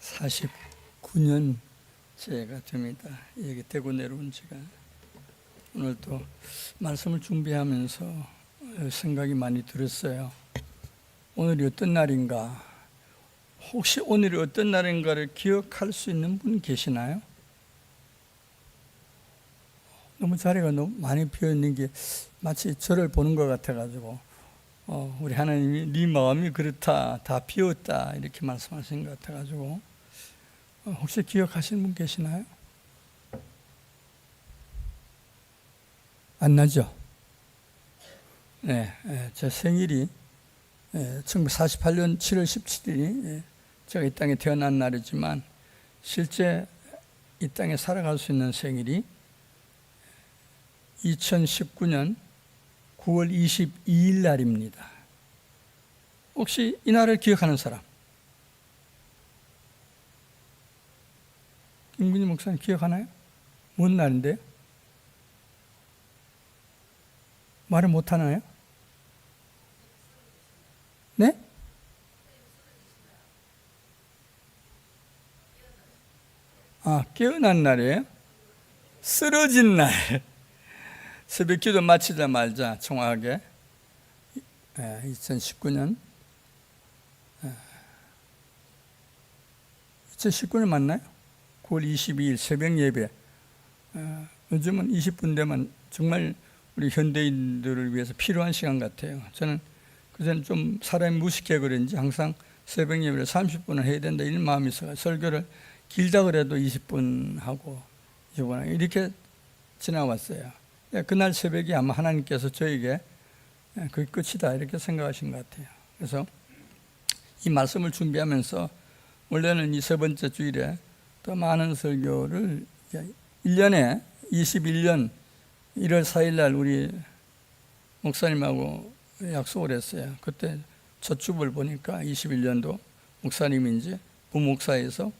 49년째가 됩니다. 여기 대구 내려온 지가. 오늘 또 말씀을 준비하면서 생각이 많이 들었어요. 오늘이 어떤 날인가? 혹시 오늘이 어떤 날인가를 기억할 수 있는 분 계시나요? 너무 자리가 너무 많이 비어 있는 게 마치 저를 보는 것 같아가지고 우리 하나님이 네 마음이 그렇다, 다 비었다 이렇게 말씀하신 것 같아가지고 혹시 기억하시는 분 계시나요? 안 나죠? 네, 제 생일이 1948년 7월 17일이 제가 이 땅에 태어난 날이지만 실제 이 땅에 살아갈 수 있는 생일이 2019년 9월 22일 날입니다. 혹시 이 날을 기억하는 사람? 김근희 목사님 기억하나요? 뭔 날인데요? 말을 못하나요? 네? 깨어난 날이에요? 쓰러진 날. 새벽 기도 마치자마자 정확하게 2019년 2019년 맞나요? 9월 22일 새벽 예배. 요즘은 20분 되면 정말 우리 현대인들을 위해서 필요한 시간 같아요. 저는 그전에 좀 사람이 무식해 그런지 항상 새벽 예배를 30분을 해야 된다 이런 마음이 있어서 설교를 길다 그래도 20분 하고 이렇게 지나왔어요. 그날 새벽이 아마 하나님께서 저에게 그게 끝이다 이렇게 생각하신 것 같아요. 그래서 이 말씀을 준비하면서 원래는 이 세 번째 주일에 더 많은 설교를 1년에 21년 1월 4일 날 우리 목사님하고 약속을 했어요. 그때 첫 주보를 보니까 21년도 목사님인지 부목사에서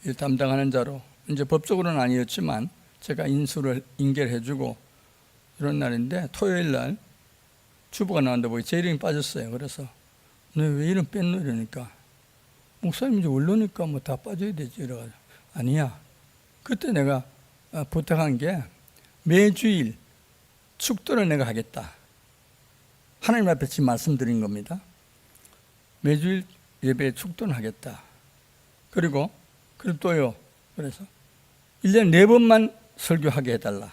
일 담당하는 자로 이제 법적으로는 아니었지만 제가 인수를 인계해주고 이런 날인데 토요일 날 주보가 나왔는데 보니 제 이름이 빠졌어요. 그래서 너 왜 이름 뺐노? 이러니까 목사님 이제 원로니까 뭐 다 빠져야 되지 이래가지고 아니야. 그때 내가 부탁한 게 매주일 축도를 내가 하겠다. 하나님 앞에 지금 말씀드린 겁니다. 매주일 예배에 축도는 하겠다. 그리고 또요. 그래서 1년에 4번만 설교하게 해달라.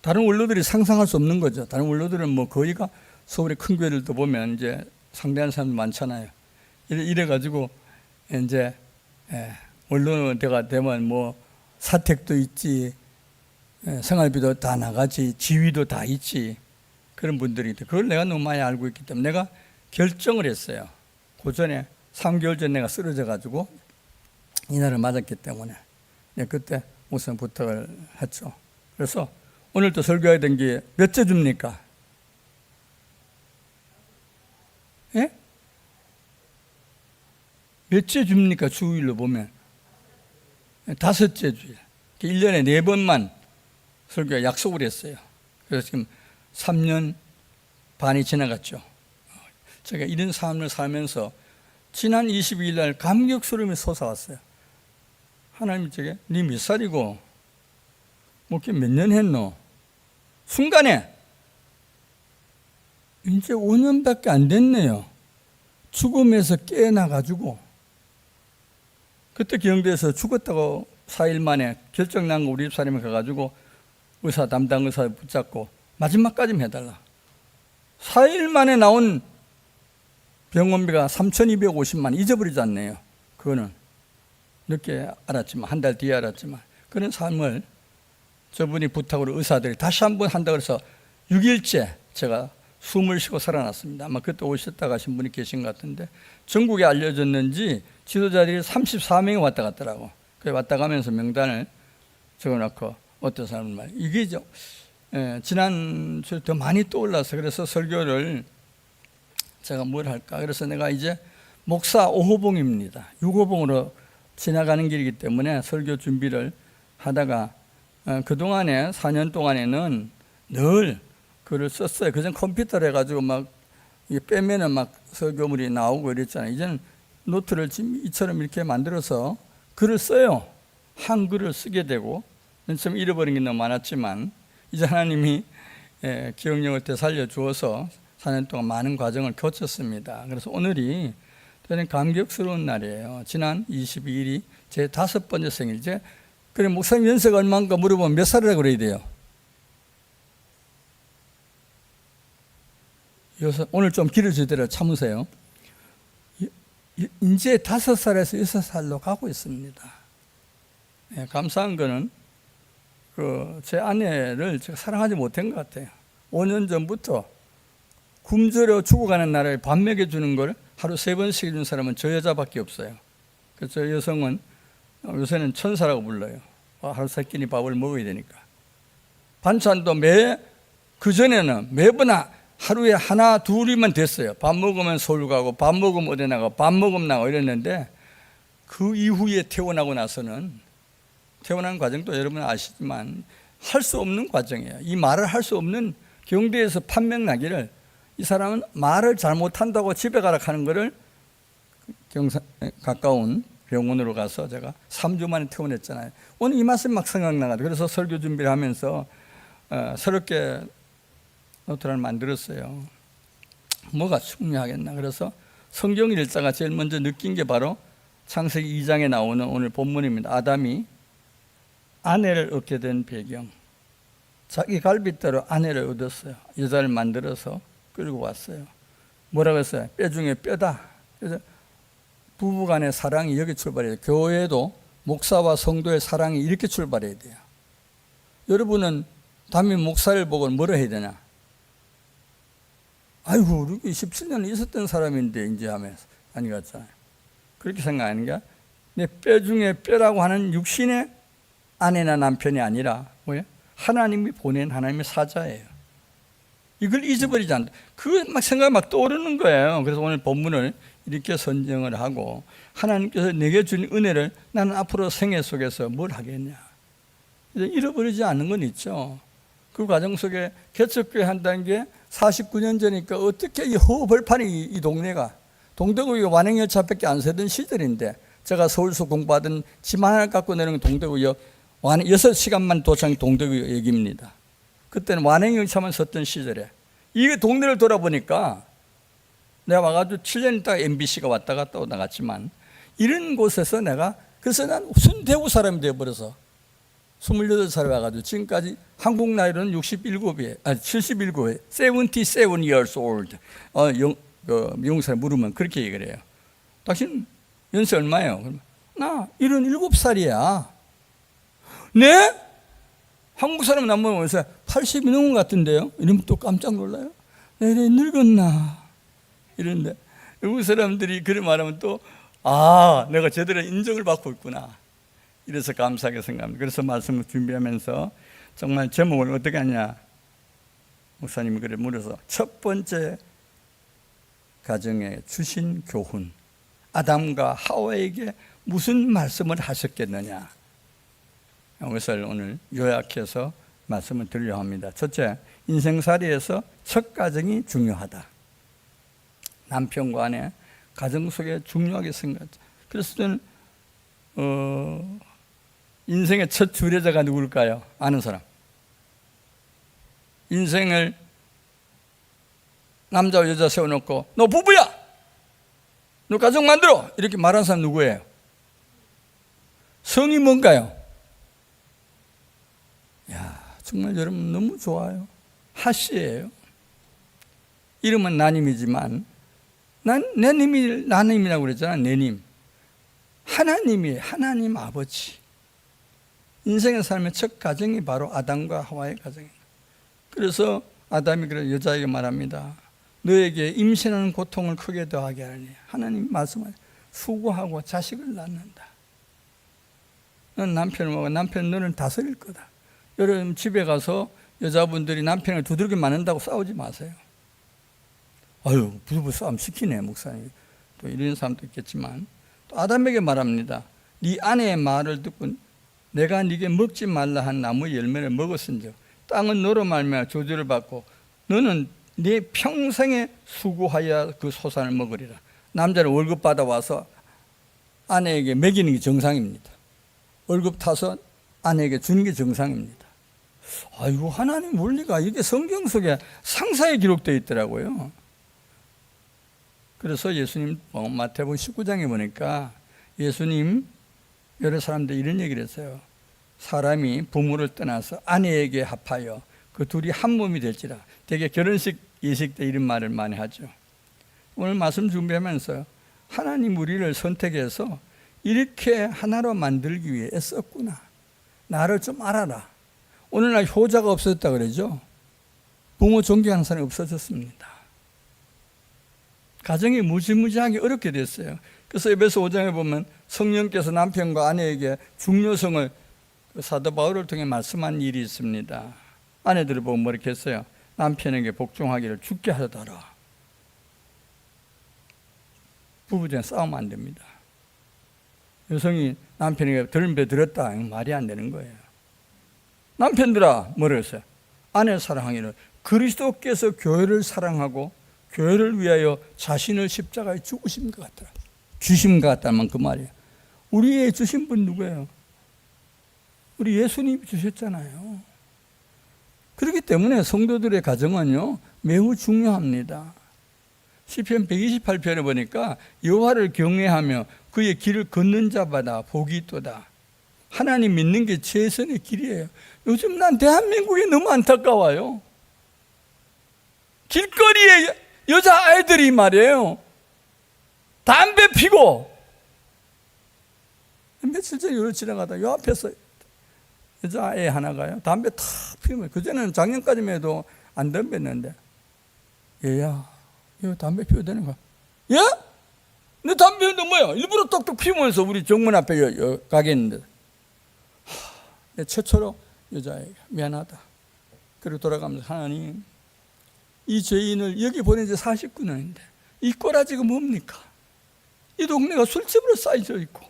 다른 원로들이 상상할 수 없는 거죠. 다른 원로들은 뭐 거의가 서울의 큰 교회들도 보면 이제 상대하는 사람들 많잖아요. 이래가지고 이제 원로가 되면 뭐 사택도 있지, 생활비도 다 나가지, 지위도 다 있지. 그런 분들이 있대. 그걸 내가 너무 많이 알고 있기 때문에 내가 결정을 했어요. 그 전에 3개월 전에 내가 쓰러져가지고 이날을 맞았기 때문에 그때 우선 부탁을 했죠. 그래서 오늘 또 설교해야 된 게 몇째 줍니까? 예? 몇째 줍니까? 주일로 보면 5째 주일. 1년에 4번만 설교가 약속을 했어요. 그래서 지금 3년 반이 지나갔죠. 제가 이런 삶을 살면서 지난 22일 날 감격스러움이 솟아왔어요. 하나님 제게 네 몇 살이고 목회 몇 년 했노? 순간에 이제 5년밖에 안 됐네요. 죽음에서 깨어나가지고 그때 경대에서 죽었다고 4일 만에 결정난 거 우리 집사람이 가가지고 의사 담당 의사 붙잡고 마지막까지 해달라. 4일 만에 나온 병원비가 3,250만 잊어버리지 않네요. 그거는 늦게 알았지만 한 달 뒤에 알았지만 그런 삶을 저분이 부탁으로 의사들이 다시 한번 한다고 해서 6일째 제가 숨을 쉬고 살아났습니다. 아마 그때 오셨다 가신 분이 계신 것 같은데 전국에 알려졌는지 지도자들이 34명이 왔다 갔더라고. 그래 왔다 가면서 명단을 적어놓고 어떤 사람은 말 이게 지난 주에 더 많이 떠올라서 그래서 설교를 제가 뭘 할까? 그래서 내가 이제 목사 5호봉입니다. 6호봉으로 지나가는 길이기 때문에 설교 준비를 하다가 그동안에 4년 동안에는 늘 글을 썼어요. 그전 컴퓨터를 해가지고 막 빼면은 막 설교물이 나오고 이랬잖아요. 이제는 노트를 지금 이처럼 이렇게 만들어서 글을 써요. 한글을 쓰게 되고, 좀 잃어버린 게 너무 많았지만 이제 하나님이 기억력을 되살려 주어서 4년 동안 많은 과정을 거쳤습니다. 그래서 오늘이 저는 감격스러운 날이에요. 지난 22일이 제 5번째 생일이죠. 그래, 목사님 연세가 얼마인가 물어보면 몇 살이라고 그래야 돼요? 오늘 좀 길어지더라도 참으세요. 이제 5살에서 6살로 가고 있습니다. 감사한 거는 제 아내를 제가 사랑하지 못한 것 같아요. 5년 전부터 굶주려 죽어가는 나라에 밥 먹여주는 걸 하루 3번씩 해준 사람은 저 여자밖에 없어요. 그래서 저 여성은 요새는 천사라고 불러요. 하루 3끼니 밥을 먹어야 되니까. 반찬도 그전에는 매번 하루에 하나 둘이면 됐어요. 밥 먹으면 서울 가고 밥 먹으면 어디 나가고 밥 먹으면 나가고 이랬는데, 그 이후에 태어나고 나서는, 태어난 과정도 여러분 아시지만 할 수 없는 과정이에요. 이 말을 할 수 없는, 경대에서 판명 나기를, 이 사람은 말을 잘못한다고 집에 가라 하는 거를 가까운 병원으로 가서 제가 3주 만에 퇴원했잖아요. 오늘 이 말씀 막 생각나가지고, 그래서 설교 준비를 하면서 새롭게 노트를 만들었어요. 뭐가 중요하겠나. 그래서 성경 읽다가 제일 먼저 느낀 게 바로 창세기 2장에 나오는 오늘 본문입니다. 아담이 아내를 얻게 된 배경. 자기 갈빗대로 아내를 얻었어요. 여자를 만들어서 끌고 왔어요. 뭐라고 했어요? 뼈 중에 뼈다. 그래서 부부간의 사랑이 여기 출발해야 돼요. 교회도 목사와 성도의 사랑이 이렇게 출발해야 돼요. 여러분은 담임 목사를 보고 뭐라 해야 되나? 아이고, 우리 17년 있었던 사람인데 이제 하면서 아니 같잖아요. 그렇게 생각하는 게, 내 뼈 중에 뼈라고 하는 육신의 아내나 남편이 아니라 뭐예요? 하나님이 보낸 하나님의 사자예요. 이걸 잊어버리지 않는다. 그거 막 생각이 막 떠오르는 거예요. 그래서 오늘 본문을 이렇게 선정을 하고, 하나님께서 내게 주신 은혜를 나는 앞으로 생애 속에서 뭘 하겠냐. 잃어버리지 않는 건 있죠. 그 과정 속에 개척교회 한다는 게 49년 전이니까 어떻게 이 허벌판이 이 동네가, 동대구역 완행열차밖에 안 세던 시절인데, 제가 서울서 공부하던 짐 하나 갖고 내려온 동대구역 6시간만 도착한 동대구역 얘기입니다. 그때는 완행열차만 섰던 시절에 이 동네를 돌아보니까, 내가 와가지고 7년 있다가 MBC가 왔다 갔다 나갔지만, 이런 곳에서 내가, 그래서 난 순대구 사람이 되어버려서 28살에 와가지고 지금까지 한국 나이로는 77에, 77 years old. 미국 사람 물으면 그렇게 얘기를 해요. 당신 연세 얼마예요? 그러면 나 77살이야. 네? 한국 사람은 안 보면서 80이 넘은 것 같은데요? 이러면 또 깜짝 놀라요. 내가 늙었나? 이런데 외국 사람들이 그런 말하면 또, 내가 제대로 인정을 받고 있구나. 이래서 감사하게 생각합니다. 그래서 말씀을 준비하면서 정말 제목을 어떻게 하냐, 목사님이 그래 물어서, 첫 번째 가정에 주신 교훈, 아담과 하와에게 무슨 말씀을 하셨겠느냐, 이것을 오늘 요약해서 말씀을 드리려고 합니다. 첫째, 인생살이에서 첫 가정이 중요하다. 남편과 아내 가정 속에 중요하게 생각하죠. 그래서 저는 인생의 첫 주례자가 누굴까요? 아는 사람. 인생을 남자와 여자 세워놓고 너 부부야! 너 가정 만들어! 이렇게 말하는 사람 누구예요? 성이 뭔가요? 정말 여러분 너무 좋아요. 하씨예요. 이름은 나님이지만 내님이 나님이라고 그랬잖아. 내님. 하나님이에요. 하나님 아버지. 인생의 삶의 첫 가정이 바로 아담과 하와의 가정입니다. 그래서 아담이 그래 여자에게 말합니다. 너에게 임신하는 고통을 크게 더하게 하니 하나님 말씀하세요. 수고하고 자식을 낳는다. 넌 남편을 먹어. 남편 너는 다스릴 거다. 여러분 집에 가서 여자분들이 남편을 두들겨 맞는다고 싸우지 마세요. 아유, 부부 싸움 시키네 목사님. 또 이런 사람도 있겠지만, 또 아담에게 말합니다. 네 아내의 말을 듣고 내가 네게 먹지 말라 한 나무 열매를 먹었은즉 땅은 너로 말미암아 저주를 받고 너는 네 평생에 수고하여 그 소산을 먹으리라. 남자는 월급 받아와서 아내에게 먹이는 게 정상입니다. 월급 타서 아내에게 주는 게 정상입니다. 아이고, 하나님 원리가 이게 성경 속에 상세히 기록되어 있더라고요. 그래서 예수님 마태복음 19장에 보니까 예수님 여러 사람들 이런 얘기를 했어요. 사람이 부모를 떠나서 아내에게 합하여 그 둘이 한 몸이 될지라. 되게 결혼식 예식 때 이런 말을 많이 하죠. 오늘 말씀 준비하면서 하나님 우리를 선택해서 이렇게 하나로 만들기 위해 애썼구나. 나를 좀 알아라. 오늘날 효자가 없어졌다 그러죠. 부모 존경하는 사람이 없어졌습니다. 가정이 무지무지하게 어렵게 됐어요. 그래서 에베소 5장에 보면 성령께서 남편과 아내에게 중요성을 사도 바울을 통해 말씀한 일이 있습니다. 아내들을 보고 뭐렇게 했어요? 남편에게 복종하기를 죽게 하더라. 부부間싸우면 안 됩니다. 여성이 남편에게 들은배 들었다, 말이 안 되는 거예요. 남편들아, 뭐라고 했어요? 아내 사랑하기를 그리스도께서 교회를 사랑하고 교회를 위하여 자신을 십자가에 죽으신 것 같더라. 주신 것 같다면 그 말이에요. 우리의 주신 분 누구예요? 우리 예수님이 주셨잖아요. 그렇기 때문에 성도들의 가정은요, 매우 중요합니다. 시편 128편에 보니까 여호와를 경외하며 그의 길을 걷는 자마다 복이 있도다. 하나님 믿는 게 최선의 길이에요. 요즘 난 대한민국이 너무 안타까워요. 길거리에 여자아이들이 말이에요, 담배 피고, 며칠 전에 여기 지나가다 요 앞에서 여자애 하나가요, 담배 탁 피우면, 그전에는 작년까지만 해도 안 덤볐는데, 얘야, 이거 담배 피워도 되는 거야? 예? 너 담배 피우는데 뭐야? 일부러 똑똑 피우면서 우리 정문 앞에 가게 있는데, 내 최초로 여자애가 미안하다. 그리고 돌아가면서, 하나님, 이 죄인을 여기 보낸 지 49년인데 이 꼬라지가 뭡니까? 이 동네가 술집으로 쌓여져 있고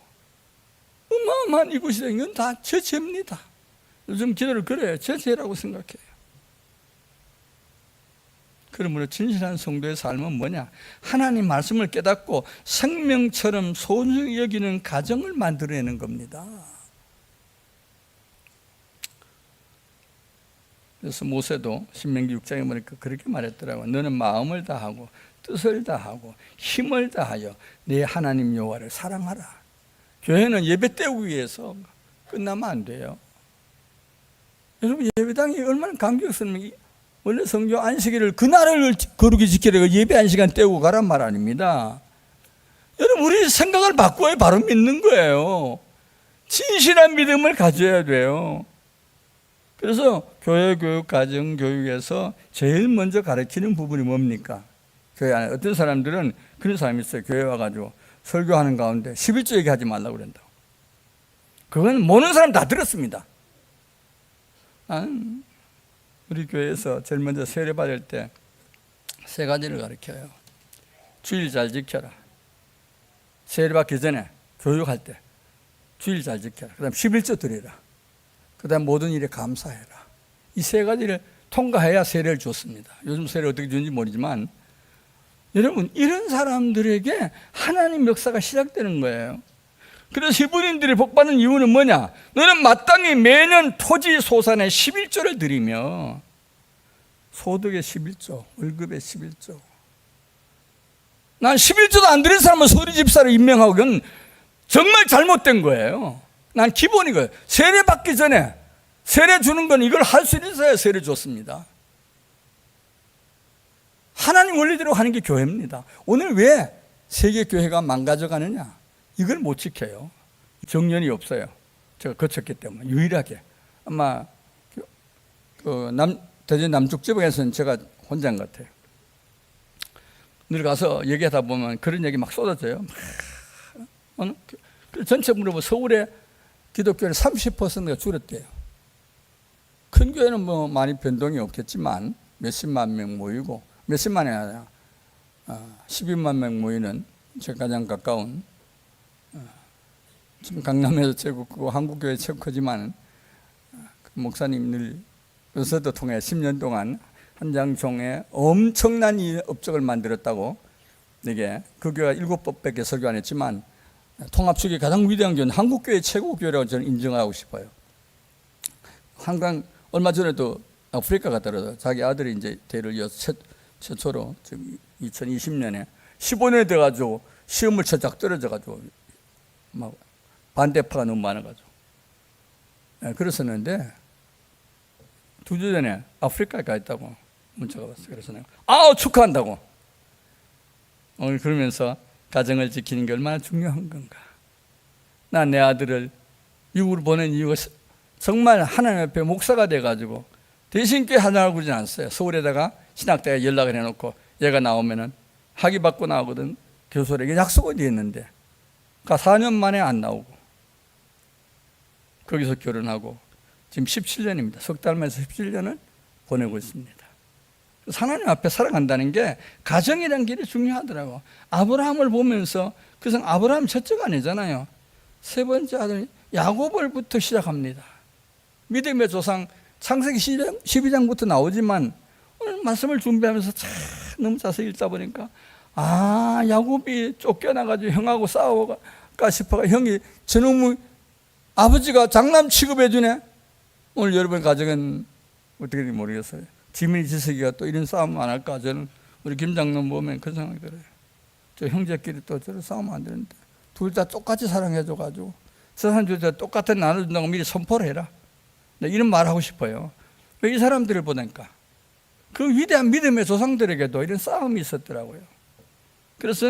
어마어마한 이곳이다. 이건 다 제 죄입니다. 요즘 기도를 그래요. 제 죄라고 생각해요. 그러므로 진실한 성도의 삶은 뭐냐? 하나님 말씀을 깨닫고 생명처럼 소중히 여기는 가정을 만들어내는 겁니다. 그래서 모세도 신명기 6장에 보니까 그렇게 말했더라고요. 너는 마음을 다하고 뜻을 다하고 힘을 다하여 내 하나님 여호와를 사랑하라. 교회는 예배 때우기 위해서 끝나면 안 돼요. 여러분, 예배당이 얼마나 감격스러운, 원래 성경 안식일을 그날을 거룩히 지키려고 예배 1시간 때우고 가란 말 아닙니다. 여러분, 우리 생각을 바꿔야 바로 믿는 거예요. 진실한 믿음을 가져야 돼요. 그래서 교회 교육, 가정 교육에서 제일 먼저 가르치는 부분이 뭡니까? 교회 안에 어떤 사람들은 그런 사람이 있어요. 교회 와가지고 설교하는 가운데 11조 얘기하지 말라고 그런다고. 그건 모르는 사람 다 들었습니다. 나는 우리 교회에서 제일 먼저 세례 받을 때 3가지를 가르쳐요. 주일 잘 지켜라. 세례 받기 전에 교육할 때 주일 잘 지켜라. 그 다음 11조 드리라. 그 다음 모든 일에 감사해라. 이 3가지를 통과해야 세례를 줬습니다. 요즘 세례 어떻게 주는지 모르지만, 여러분, 이런 사람들에게 하나님 역사가 시작되는 거예요. 그래서 히브리인들이 복받는 이유는 뭐냐? 너는 마땅히 매년 토지 소산의 11조를 드리며, 소득의 11조, 월급의 11조. 난 11조도 안 드린 사람은 서리 집사를 임명하고, 그건 정말 잘못된 거예요. 난 기본이거든요. 세례 받기 전에 세례 주는 건 이걸 할 수 있어야 세례 줬습니다. 하나님 원리대로 하는 게 교회입니다. 오늘 왜 세계 교회가 망가져가느냐? 이걸 못 지켜요. 정년이 없어요. 제가 거쳤기 때문에 유일하게. 아마 대전 남쪽 지방에서는 제가 혼자인 것 같아요. 늘 가서 얘기하다 보면 그런 얘기 막 쏟아져요. 전체 물어보면 서울에 기독교는 30%가 줄었대요. 큰 교회는 뭐 많이 변동이 없겠지만 몇십만 명 모이고, 몇십만이 아니라 12만 명 모이는 제가 가장 가까운, 지금 강남에서 최고 크고 한국교회 최고 크지만, 그 목사님 늘서도 통해 10년 동안 한장총에 엄청난 업적을 만들었다고, 이게 그 교회가 7법밖에 설교 안 했지만 통합축의 가장 위대한 교회는 한국교회 최고 교회라고 저는 인정하고 싶어요. 한강 얼마 전에도 아프리카 갔다가 자기 아들이 이제 대를 이어서 최초로 지금 2020년에 15년이 돼가지고 시험을 쳐작 떨어져가지고 막 반대파가 너무 많아가지고 그랬었는데 2주 전에 아프리카에 가 있다고 문자가 왔어요. 그래서 내가 축하한다고 오늘 그러면서 가정을 지키는 게 얼마나 중요한 건가. 난 내 아들을 미국으로 보낸 이유가 정말 하나님 앞에 목사가 돼가지고 대신 교회 하나를 그러지 않았어요. 서울에다가 신학대에 연락을 해놓고 얘가 나오면은 학위 받고 나오거든. 교수에게 약속을 했는데 4년 만에 안 나오고 거기서 결혼하고 지금 17년입니다. 석 달 만에서 17년을 보내고 있습니다. 하나님 앞에 살아간다는 게 가정이라는 길이 중요하더라고. 아브라함을 보면서 그래서 아브라함 첫째가 아니잖아요. 세 번째 아들 야곱을부터 시작합니다. 믿음의 조상 창세기 12장부터 나오지만 오늘 말씀을 준비하면서 너무 자세히 읽다 보니까 야곱이 쫓겨나가지고 형하고 싸워가 싶어가 형이 저놈의 아버지가 장남 취급해주네. 오늘 여러분 가정은 어떻게 될지 모르겠어요. 지민이 지석이가 또 이런 싸움 안 할까. 저는 우리 김 장로님 보면 그런 생각이 들어요. 저 형제끼리 또 저런 싸우면 안 되는데 둘 다 똑같이 사랑해줘가지고 세상 둘 다 똑같은 나눠준다고 미리 선포를 해라. 이런 말 하고 싶어요. 왜 이 사람들을 보니까 그 위대한 믿음의 조상들에게도 이런 싸움이 있었더라고요. 그래서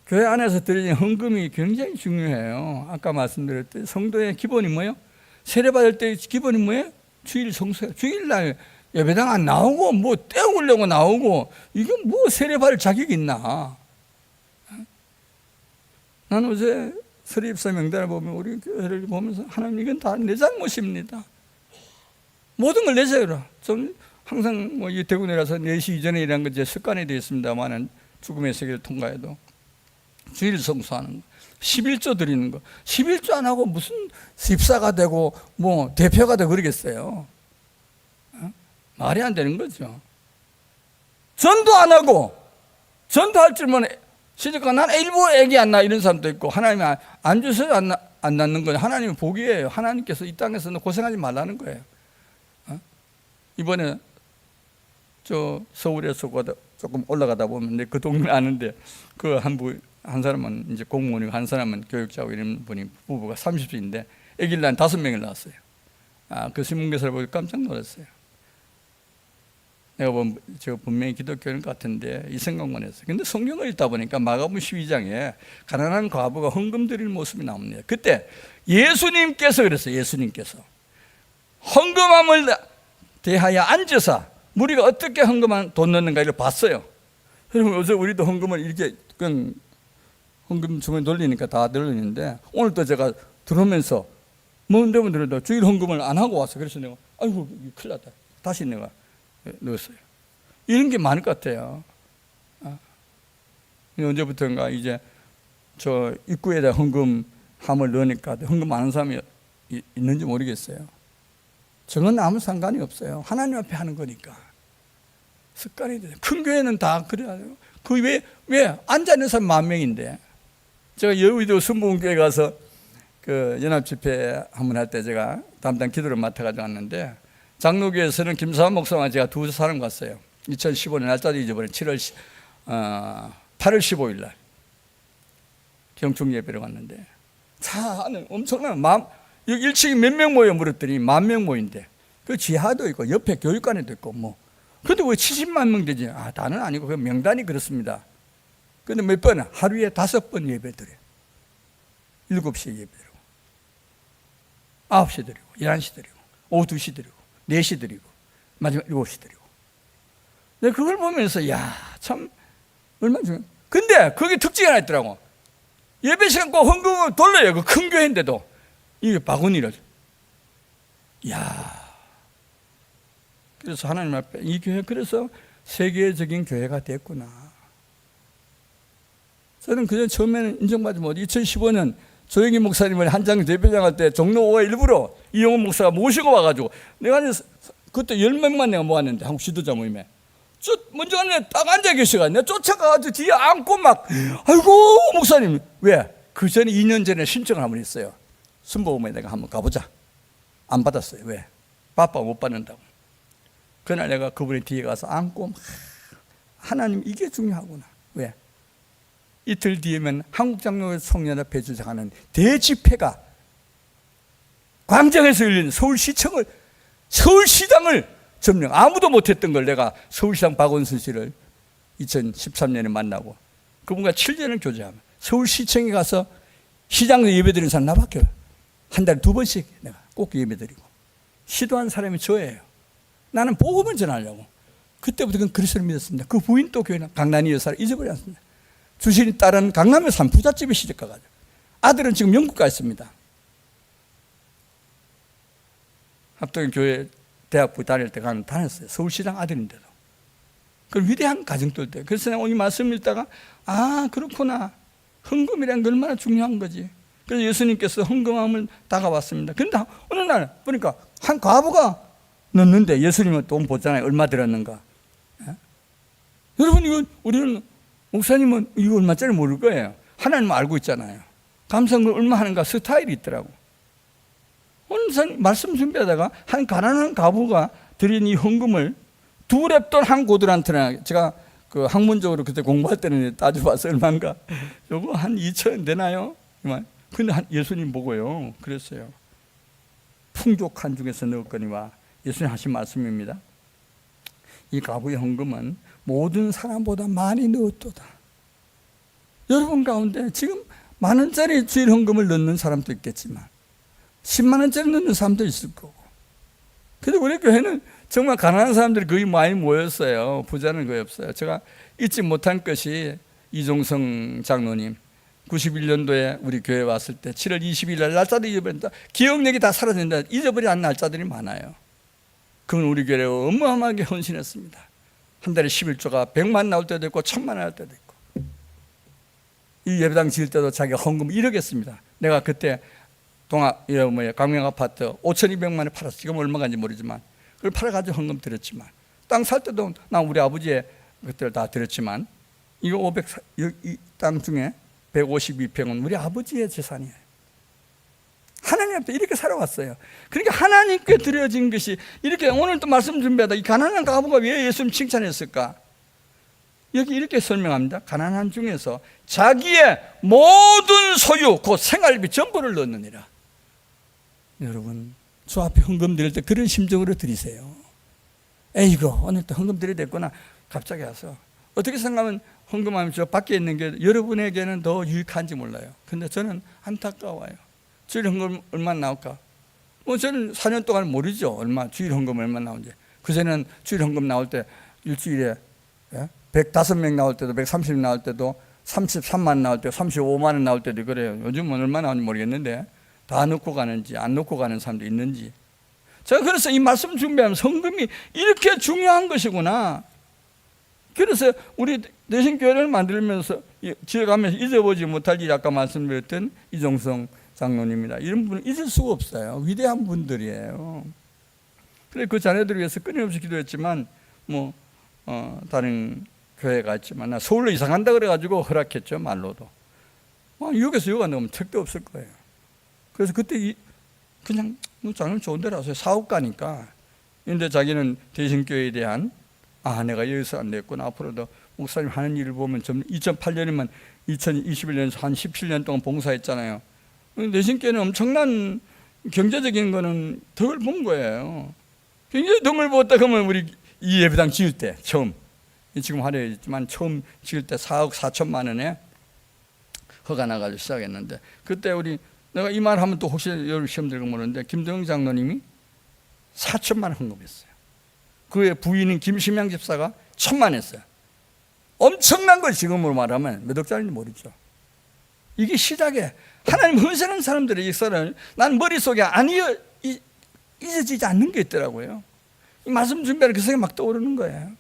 교회 안에서 드리는 헌금이 굉장히 중요해요. 아까 말씀드렸듯이 성도의 기본이 뭐예요? 세례받을 때 기본이 뭐예요? 주일 성수예요. 주일날 예배당 안 나오고 뭐 떼어오려고 나오고 이건 뭐 세례받을 자격이 있나. 나는 어제 서리입사 명단을 보면 우리 교회를 보면서 하나님 이건 다 내 잘못입니다. 모든 걸 내세우라. 좀 항상 뭐 이 대구 내려서 4시 이전에 일하는 건 제 습관이 되어 있습니다만은 죽음의 세계를 통과해도 주일 성수하는 거, 11조 드리는 거, 11조 안 하고 무슨 집사가 되고 뭐 대표가 되고 그러겠어요. 말이 안 되는 거죠. 전도 안 하고 전도할 줄만 시집가 난 일부 애기 안 낳아 이런 사람도 있고 하나님이 안 주셔서 안 낳는 거예요. 하나님의 복이에요. 하나님께서 이 땅에서는 고생하지 말라는 거예요. 이번에 저 서울에서 조금 올라가다 보면 그 동네 아는데 그 한 사람은 이제 공무원이고 한 사람은 교육자고 이런 분이 부부가 30세인데 아기를 낳은 5명을 낳았어요. 그 신문기사를 보고 깜짝 놀랐어요. 내가 보면 저 분명히 기독교인 것 같은데 이 생각만 했어요. 근데 성경을 읽다 보니까 마가복음 12장에 가난한 과부가 헌금 드릴 모습이 나옵니다. 그때 예수님께서 그랬어요. 예수님께서 헌금함을 대하여 앉아서 우리가 어떻게 헌금한 돈 넣는가 이걸 봤어요. 여러분 요새 우리도 헌금을 이렇게 그냥 헌금 주머니 돌리니까 다 들리는데 오늘도 제가 들으면서 뭔데 들어도 주일 헌금을 안 하고 왔어. 그래서 내가 아이고 큰일 났다. 다시 내가 넣었어요. 이런 게 많을 것 같아요. 언제부턴가 이제 저 입구에다 헌금함을 넣으니까 헌금 안 하는 사람이 있는지 모르겠어요. 저건 아무 상관이 없어요. 하나님 앞에 하는 거니까. 습관이 돼요. 큰 교회는 다 그래야 돼요. 왜 앉아있는 사람 10,000명인데 제가 여의도 순복음교회 가서 그 연합집회 한번 할 때 제가 담당 기도를 맡아가지고 왔는데 장로교에서는 김사환 목사와 제가 두 사람 갔어요. 2015년 날짜도 잊어버린 8월 15일 날 경축 예배를 갔는데 차는 엄청난 여기 1층에 몇 명 모여 물었더니 10,000명 모인데 그 지하도 있고 옆에 교육관에도 있고 뭐 근데 왜 70만 명 되지? 다는 아니고 그 명단이 그렇습니다. 근데 몇 번? 하루에 5번 예배 드려요. 7시에 예배 드리고 9시 드리고 11시 드리고 오후 2시 드리고 4시 드리고 마지막 7시 드리고 내가 그걸 보면서 참 얼마나 중요해. 근데 거기 특징이 하나 있더라고. 예배 시간 꼭 헌금을 돌려요. 그 큰 교회인데도 이게 바구니를 그래서 하나님 앞에 이 교회 그래서 세계적인 교회가 됐구나. 저는 그전 처음에는 인정받지 못해 2015년 조영기 목사님을 한장 대표장 할 때 종로 5회 일부러 이용훈 목사가 모시고 와가지고 내가 그때 10명만 내가 모았는데 한국 지도자 모임에 먼저 딱 앉아 계셔가지고 내가 쫓아가가지고 뒤에 안고 막 아이고 목사님 왜? 그 전에 2년 전에 신청을 한번 했어요. 순복음에 내가 한번 가보자. 안 받았어요. 왜? 바빠 못 받는다고. 그날 내가 그분의 뒤에 가서 안고 하나님 이게 중요하구나. 왜? 이틀 뒤에면 한국장로교 총연합회 주장하는 대집회가 광장에서 열리는 서울시장을 점령, 아무도 못했던 걸 내가 서울시장 박원순 씨를 2013년에 만나고 그분과 7년을 교제하면 서울시청에 가서 시장에서 예배드리는 사람 나밖에 한 달에 2번씩 내가 꼭 예배드리고 시도한 사람이 저예요. 나는 복음을 전하려고. 그때부터 그건 그리스도를 믿었습니다. 그 부인 또 교회는 강난이 여사를 잊어버리지 않습니다. 주신이 딸은 강남에 산 부잣집에 시집 가가지고 아들은 지금 영국 가 있습니다. 합동교회 대학부 다닐 때 다녔어요. 서울시장 아들인데도. 그 위대한 가정들 때. 그래서 내가 오늘 말씀 읽다가 그렇구나. 헌금이라는 게 얼마나 중요한 거지. 그래서 예수님께서 헌금함을 다가왔습니다. 그런데 어느 날 보니까 한 과부가 넣는데 예수님은 돈 보잖아요. 얼마 들었는가. 예? 여러분 이거 우리는 목사님은 이거 얼마짜리 모를 거예요. 하나님은 알고 있잖아요. 감사금 얼마 하는가 스타일이 있더라고. 오늘 말씀 준비하다가 한 가난한 과부가 드린 이 헌금을 2랩돈 한 고들한테나 제가 그 학문적으로 그때 공부할 때는 따져봐서 얼마인가 요거 한 2,000원 되나요? 근데 예수님 보고요 그랬어요. 풍족한 중에서 넣었거니와 예수님 하신 말씀입니다. 이 과부의 헌금은 모든 사람보다 많이 넣었도다. 여러분 가운데 지금 10,000원짜리 주일 헌금을 넣는 사람도 있겠지만 10만 원짜리 넣는 사람도 있을 거고. 근데 우리 교회는 정말 가난한 사람들이 거의 많이 모였어요. 부자는 거의 없어요. 제가 잊지 못한 것이 이종성 장로님 91년도에 우리 교회 왔을 때 7월 20일 날 날짜도 잊어버린다. 기억력이 다 사라진다. 잊어버린 날짜들이 많아요. 그건 우리 교회에 어마어마하게 헌신했습니다. 한 달에 11조가 100만 나올 때도 있고 1,000만 나올 때도 있고. 이 예배당 지을 때도 자기가 헌금 1억 했습니다. 내가 그때 강명 아파트 5,200만 원에 팔았어. 지금 얼마간지 모르지만 그걸 팔아가지고 헌금 드렸지만 땅 살 때도 난 우리 아버지의 그때를 다 드렸지만 이거 이 땅 중에 152평은 우리 아버지의 재산이에요. 하나님 앞에 이렇게 살아왔어요. 그러니까 하나님께 드려진 것이 이렇게 오늘 또 말씀 준비하다 이 가난한 과부가 왜 예수님 칭찬했을까? 여기 이렇게 설명합니다. 가난한 중에서 자기의 모든 소유 곧 생활비 전부를 넣느니라. 여러분 주 앞에 헌금 드릴 때 그런 심정으로 드리세요. 에이고 오늘 또 헌금 드려야 됐구나. 갑자기 와서 어떻게 생각하면 헌금하면 저 밖에 있는 게 여러분에게는 더 유익한지 몰라요. 근데 저는 안타까워요. 주일 헌금 얼마 나올까? 저는 4년 동안 모르죠. 주일 헌금 얼마 나오는지. 그전에는 주일 헌금 나올 때 일주일에 105명 나올 때도 130명 나올 때도 33만 원 나올 때 35만 원 나올 때도 그래요. 요즘은 얼마 나오는지 모르겠는데 다 넣고 가는지 안 넣고 가는 사람도 있는지. 제가 그래서 이 말씀 준비하면서 헌금이 이렇게 중요한 것이구나. 그래서 우리 내신교회를 만들면서 지어가면서 잊어보지 못할 일 아까 말씀드렸던 이종성 장로님이다. 이런 분은 잊을 수가 없어요. 위대한 분들이에요. 그래 그 자녀들을 위해서 끊임없이 기도했지만 다른 교회가 있지만 나 서울로 이사 간다 그래가지고 허락했죠. 말로도. 여기서 여가 너무 택도 없을 거예요. 그래서 그때 그냥 장로님 좋은 데로 와서 사업가니까. 그런데 자기는 대신교회에 대한 내가 여기서 안 됐구나. 앞으로도 목사님 하는 일을 보면 2008년이면 2021년에서 한 17년 동안 봉사했잖아요. 대신교회는 엄청난 경제적인 거는 덕을 본 거예요. 굉장히 덕을 보았다 그러면 우리 이 예배당 지을 때 처음 지금 하려했지만 처음 지을 때 4억 4천만 원에 허가 나가지고 시작했는데 그때 내가 이 말 하면 또 혹시 여러분 시험 들고 모르는데 김동영 장로님이 4천만 원 헌금했어요. 그의 부인인 김심양 집사가 1,000만 했어요. 엄청난 걸 지금으로 말하면 몇 억짜리인지 모르죠. 이게 시작에 하나님 헌신하는 사람들의 역사를 난 머릿속에 잊어지지 않는 게 있더라고요. 이 말씀 준비하는 그 생각이 막 떠오르는 거예요.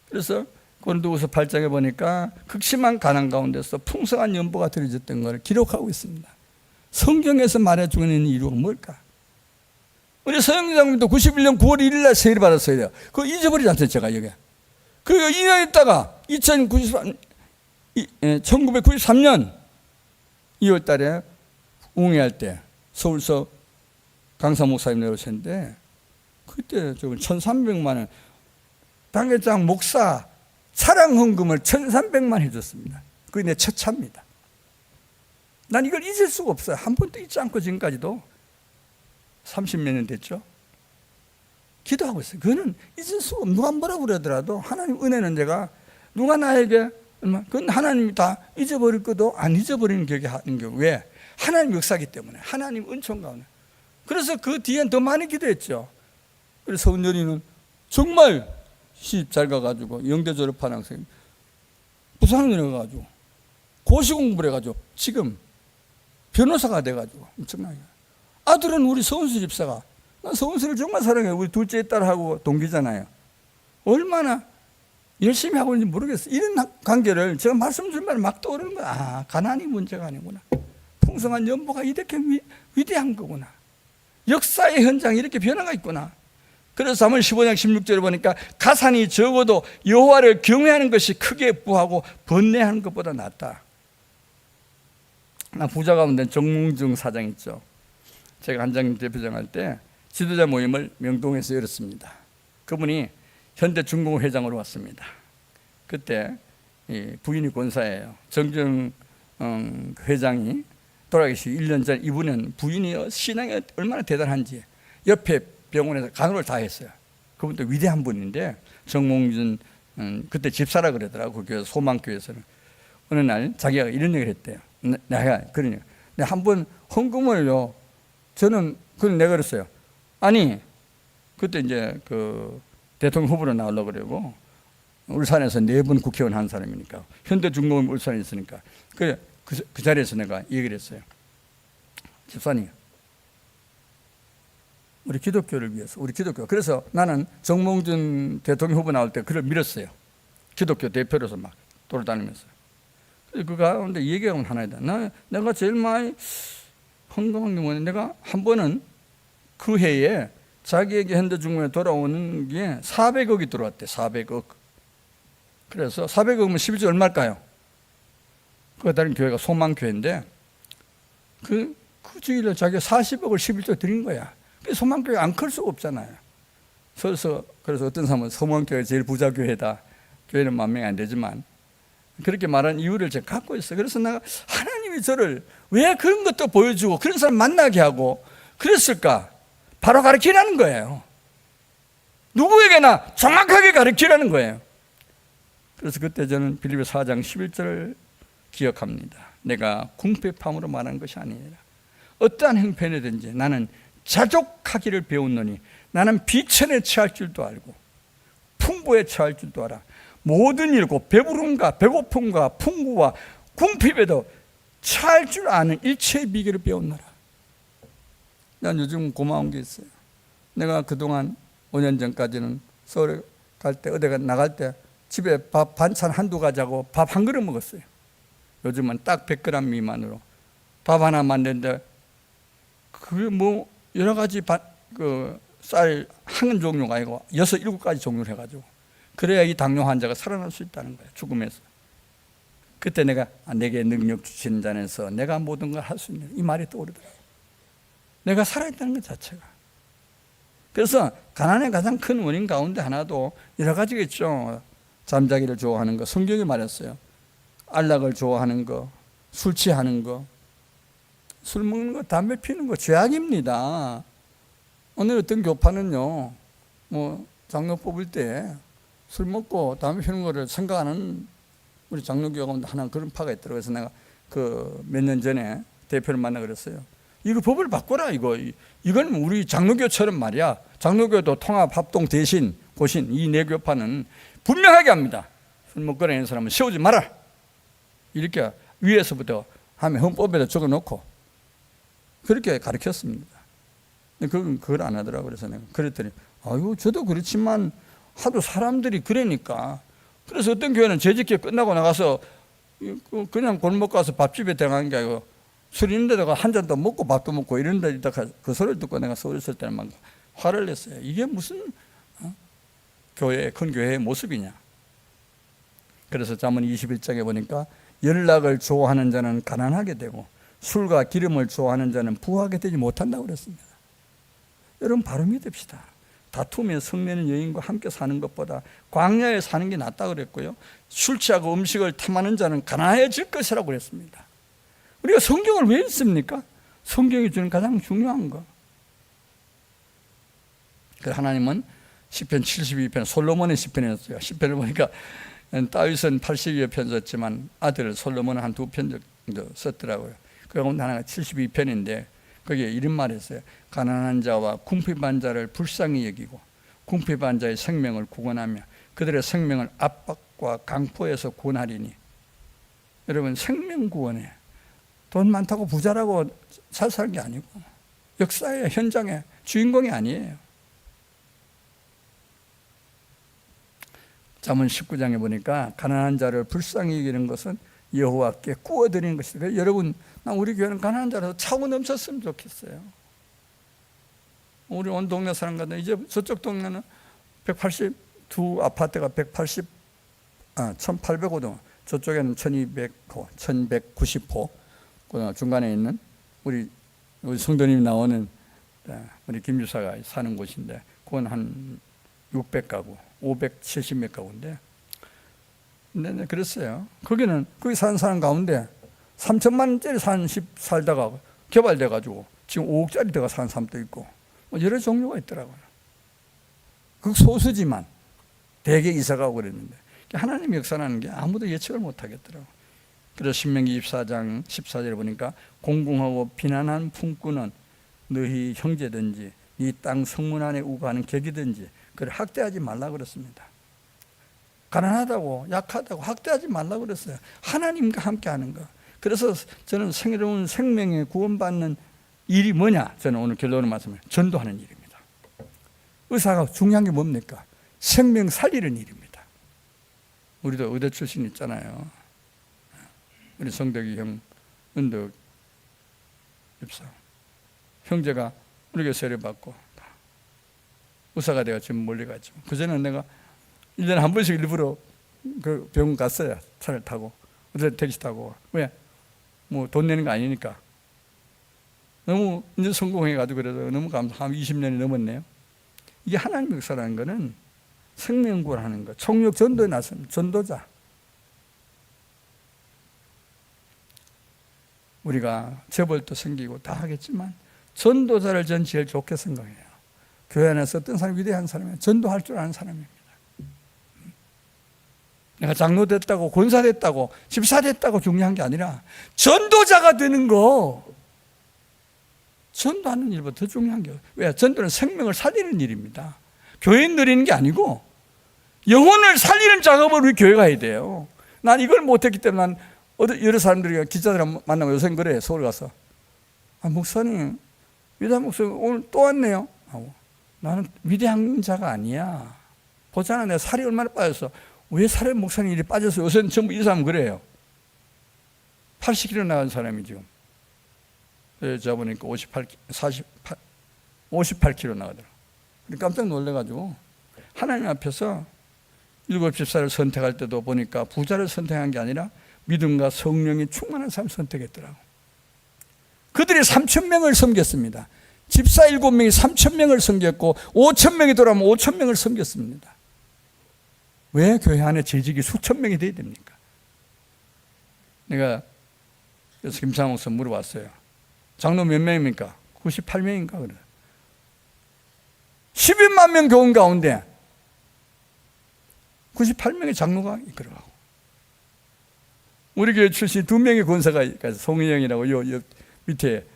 그래서 고린도후서 8장에 보니까 극심한 가난 가운데서 풍성한 연보가 드려졌던 것을 기록하고 있습니다. 성경에서 말해주고 있는 이유가 뭘까? 우리 서영기 장님도 91년 9월 1일 날 세일을 받았어야 돼요. 그거 잊어버리지 않았어요, 제가 여기. 그리고 2년 있다가 1993년 2월 달에 웅회할 때 서울서 강사 목사님 내려오셨는데 그때 저 1,300만 원 당회장 목사 차량 헌금을 1,300만 해줬습니다. 그게 내 첫 차입니다. 난 이걸 잊을 수가 없어요. 한 번도 잊지 않고 지금까지도 30몇 년 됐죠. 기도하고 있어요. 그거는 잊을 수가 없어요. 누가 뭐라고 그러더라도 하나님 은혜는 제가 누가 나에게 그건 하나님이 다 잊어버릴 것도 안 잊어버리는 격이 하는 게 왜? 하나님 역사기 때문에 하나님 은총 가운데. 그래서 그 뒤엔 더 많이 기도했죠. 그래서 은연이는 정말 시집 잘 가가지고 영대 졸업한 학생 부산에 가가지고 고시 공부를 해가지고 지금 변호사가 돼가지고 엄청나게. 아들은 우리 서은수 집사가, 난 서은수를 정말 사랑해요. 우리 둘째 딸하고 동기잖아요. 얼마나 열심히 하고 있는지 모르겠어요. 이런 관계를 제가 말씀 줄 말 막 떠오르는 거야. 아, 가난이 문제가 아니구나. 풍성한 연보가 이렇게 위대한 거구나. 역사의 현장이 이렇게 변화가 있구나. 그래서 사무엘 15장 16절에 보니까 가산이 적어도 여호와를 경외하는 것이 크게 부하고 번뇌하는 것보다 낫다. 나 부자 가운데 정몽중 사장 있죠. 제가 한장님 대표장 할 때 지도자 모임을 명동에서 열었습니다. 그분이 현대중공업 회장으로 왔습니다. 그때 부인이 권사예요. 정정 회장이 돌아가시기 1년 전 이분은 부인이 신앙이 얼마나 대단한지 옆에 병원에서 간호를 다 했어요. 그분도 위대한 분인데 정몽준 그때 집사라 그러더라고. 그 교회 소망교회에서는. 어느 날 자기가 이런 얘기를 했대요. 내가 그러냐. 내가 한번 헌금을요. 저는 그건 내가 그랬어요. 아니 그때 이제 그 대통령 후보로 나오려고 그러고 울산에서 4번 국회의원 한 사람이니까 현대중공업 울산에 있으니까 그래 그 자리에서 내가 얘기를 했어요. 집사님, 우리 기독교를 위해서, 우리 기독교. 그래서 나는 정몽준 대통령 후보 나올 때 그를 밀었어요. 기독교 대표로서 막 돌아다니면서. 그 가운데 얘기하면 하나이다. 내가 제일 많이 헌금한 게 뭐냐. 내가 한 번은 그 해에 자기에게 현대중공업에 돌아오는 게 400억이 들어왔대. 400억. 그래서 400억이면 11조 얼마일까요? 그 다른 교회가 소망교회인데 그 주일에 자기가 40억을 11조 드린 거야. 소망교회 안 클 수가 없잖아요. 그래서 어떤 사람은 소망교회 제일 부자 교회다. 교회는 10,000명이 안 되지만 그렇게 말한 이유를 제가 갖고 있어요. 그래서 내가 하나님이 저를 왜 그런 것도 보여주고 그런 사람 만나게 하고 그랬을까? 바로 가르치라는 거예요. 누구에게나 정확하게 가르치라는 거예요. 그래서 그때 저는 빌립보 4장 11절을 기억합니다. 내가 궁핍함으로 말한 것이 아니라 어떠한 형편이든지 나는 자족하기를 배웠노니 나는 비천에 처할 줄도 알고 풍부에 처할 줄도 알아. 모든 일고 배부름과 배고픔과 풍부와 궁핍에도 처할 줄 아는 일체의 비결을 배웠노라. 난 요즘 고마운 게 있어요. 내가 그동안 5년 전까지는 서울에 갈 때 어디 나갈 때 집에 밥 반찬 한두 가지하고 밥 한 그릇 먹었어요. 요즘은 딱 100g 미만으로 밥 하나 만드는데 그게 뭐 여러 가지 쌀 한 종류가 아니고 6, 7가지 종류를 해가지고 그래야 이 당뇨 환자가 살아날 수 있다는 거예요. 죽음에서. 그때 내가 내게 능력 주시는 자에서 내가 모든 걸 할 수 있는 이 말이 떠오르더라고요. 내가 살아있다는 것 자체가. 그래서 가난의 가장 큰 원인 가운데 하나도 여러 가지겠죠. 잠자기를 좋아하는 거, 성경이 말했어요. 안락을 좋아하는 거, 술 취하는 거, 술 먹는 거, 담배 피우는 거 죄악입니다. 오늘 어떤 교파는요, 뭐 장로 뽑을 때 술 먹고 담배 피우는 거를 생각하는 우리 장로교 가운데 하나 그런 파가 있더라고요. 그래서 내가 그 몇 년 전에 대표를 만나 그랬어요. 이거 법을 바꿔라. 이건 우리 장로교처럼 말이야. 장로교도 통합, 합동, 대신, 고신 이 네 교파는 분명하게 합니다. 술 먹고 다니는 사람은 세우지 마라. 이렇게 위에서부터 하면 헌법에다 적어놓고 그렇게 가르쳤습니다. 근데 그걸 안 하더라고요. 그래서 내가 그랬더니 아유 저도 그렇지만 하도 사람들이 그러니까. 그래서 어떤 교회는 재직회 끝나고 나가서 그냥 골목 가서 밥집에 들어가는 게 아니고 술 있는 데다가 한 잔 더 먹고 밥도 먹고 이런 데다가 그 소리를 듣고 내가 서울 있을 때는 막 화를 냈어요. 이게 무슨 교회, 큰 교회의 모습이냐. 그래서 잠언 21장에 보니까 연락을 좋아하는 자는 가난하게 되고 술과 기름을 좋아하는 자는 부하게 되지 못한다고 그랬습니다. 여러분 바로 믿읍시다. 다투며 성내는 여인과 함께 사는 것보다 광야에 사는 게 낫다고 그랬고요. 술 취하고 음식을 탐하는 자는 가난해질 것이라고 그랬습니다. 우리가 성경을 왜 읽습니까? 성경이 주는 가장 중요한 거. 하나님은 시편 72편, 솔로몬의 시편이었어요. 시편을 보니까 다윗은 80여 편 썼지만 아들 솔로몬은 한 2편 정도 썼더라고요. 그 가운데 하나가 72편인데 거기에 이런 말이 있어요. 가난한 자와 궁핍한 자를 불쌍히 여기고 궁핍한 자의 생명을 구원하며 그들의 생명을 압박과 강포에서 구원하리니. 여러분 생명 구원에 돈 많다고 부자라고 잘 사는 게 아니고 역사의 현장의 주인공이 아니에요. 잠언 19장에 보니까 가난한 자를 불쌍히 여기는 것은 여호와께 구워드리는 것이다. 여러분, 우리 교회는 가난한 자라서 차고 넘쳤으면 좋겠어요. 우리 온 동네 사람 같은 이제 저쪽 동네는 182 아파트가 1805동, 저쪽에는 1200호, 1190호, 중간에 있는 우리 성도님이 나오는 우리 김유사가 사는 곳인데 그건 한 600가구, 570몇 가구인데, 근데 그랬어요. 거기는 거기 사는 사람 가운데 3천만 원짜리 사는 집 살다가 개발돼가지고 지금 5억짜리 들어가 사는 사람도 있고 여러 종류가 있더라고요. 극소수지만 대개 이사가고 그랬는데 하나님 역사라는 게 아무도 예측을 못하겠더라고요. 그래서 신명기 24장 14절에 보니까 공공하고 비난한 품꾼은 너희 형제든지 이 땅 성문 안에 우거하는 객이든지 그를 학대하지 말라 그랬습니다. 가난하다고 약하다고 학대하지 말라 그랬어요. 하나님과 함께 하는 거. 그래서 저는 새로운 생명에 구원받는 일이 뭐냐? 저는 오늘 결론을 말씀드려요. 전도하는 일입니다. 의사가 중요한 게 뭡니까? 생명 살리는 일입니다. 우리도 의대 출신 있잖아요. 우리 성덕이 형, 은덕 입사 형제가 우리 교회 세례받고 의사가 돼가 지금 멀리 갔죠. 그전에는 내가 1년에 한 번씩 일부러 그 병원 갔어요. 차를 타고 어제 택시 타고. 왜? 뭐 돈 내는 거 아니니까. 너무 이제 성공해가지고 그래서 너무 한 20년이 넘었네요. 이게 하나님 역사라는 거는 생명구원하는 거, 총력 전도에 나선 전도자. 우리가 재벌도 생기고 다 하겠지만 전도자를 전 제일 좋게 생각해요. 교회 안에서 어떤 사람이 위대한 사람이에요. 전도할 줄 아는 사람입니다. 내가 장로 됐다고 권사 됐다고 집사 됐다고 중요한 게 아니라 전도자가 되는 거, 전도하는 일보다 더 중요한 게, 왜? 전도는 생명을 살리는 일입니다. 교회 누리는 게 아니고 영혼을 살리는 작업을 우리 교회가 해야 돼요. 난 이걸 못했기 때문에 난 여러 사람들이 기자들 만나면 요새 그래. 서울 가서 목사님 위대한 목사님 오늘 또 왔네요 하고, 나는 위대한 자가 아니야. 보잖아 내가 살이 얼마나 빠졌어. 왜 살에 목사님 일이 빠졌어요? 요새는 전부 이 사람 그래요. 80kg 나간 사람이 지금 여자 보니까 58kg 나가더라고. 깜짝 놀래가지고 하나님 앞에서 7집사를 선택할 때도 보니까 부자를 선택한 게 아니라 믿음과 성령이 충만한 사람을 선택했더라고. 그들이 3,000명을 섬겼습니다. 집사 7명이 3,000명을 섬겼고 5,000명이 돌아오면 5,000명을 섬겼습니다. 왜 교회 안에 재직이 수천 명이 돼야 됩니까? 내가 그래서 김상욱 목사 물어봤어요. 장로 몇 명입니까? 98명인가 그래. 12만 명 교원 가운데 98명의 장로가 이끌어가고, 우리 교회 출신 2명의 권사가 있어요. 송희영이라고 요 밑에.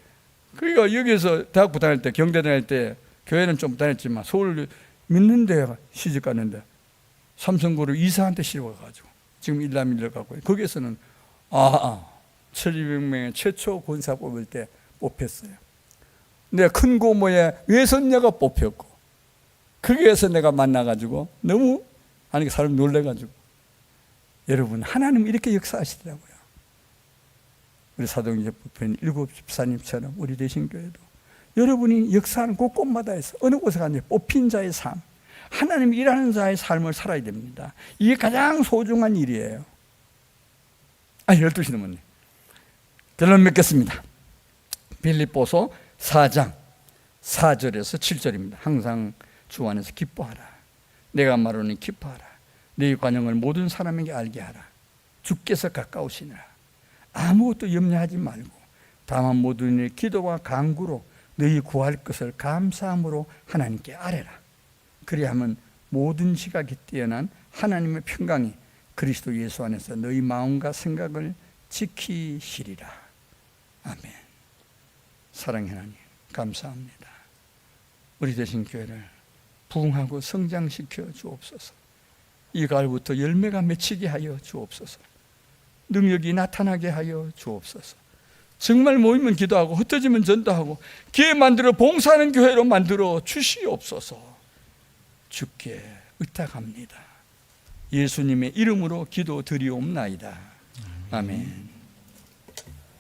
그러니까 여기서 대학부 다닐 때, 경대 다닐 때, 교회는 좀 다녔지만 서울 믿는 데 시집 갔는데 삼성고를 이사한테 시집가가지고 지금 일남일로 가고, 거기에서는 1200명의 최초 권사 뽑을 때 뽑혔어요. 내가 큰 고모의 외손녀가 뽑혔고, 거기에서 내가 만나가지고 너무 사람 놀래가지고. 여러분, 하나님 이렇게 역사하시더라고요. 우리 사도행전 부편 7집사님처럼 우리 대신교회도 여러분이 역사하는 곳곳마다에서 어느 곳에 가든지 뽑힌 자의 삶, 하나님 일하는 자의 삶을 살아야 됩니다. 이게 가장 소중한 일이에요. 12시 넘었네. 결론 맺겠습니다. 빌립보서 4장 4절에서 7절입니다. 항상 주 안에서 기뻐하라. 내가 말하노니 기뻐하라. 너희 관용을 모든 사람에게 알게 하라. 주께서 가까우시니라. 아무것도 염려하지 말고 다만 모든 일 기도와 간구로 너희 구할 것을 감사함으로 하나님께 아뢰라. 그리하면 모든 지각이 뛰어난 하나님의 평강이 그리스도 예수 안에서 너희 마음과 생각을 지키시리라. 아멘. 사랑의 하나님, 감사합니다. 우리 되신 교회를 부흥하고 성장시켜 주옵소서. 이 가을부터 열매가 맺히게 하여 주옵소서. 능력이 나타나게 하여 주옵소서. 정말 모이면 기도하고 흩어지면 전도하고 교회 만들어 봉사하는 교회로 만들어 주시옵소서. 주께 의탁합니다. 예수님의 이름으로 기도드리옵나이다. 아멘.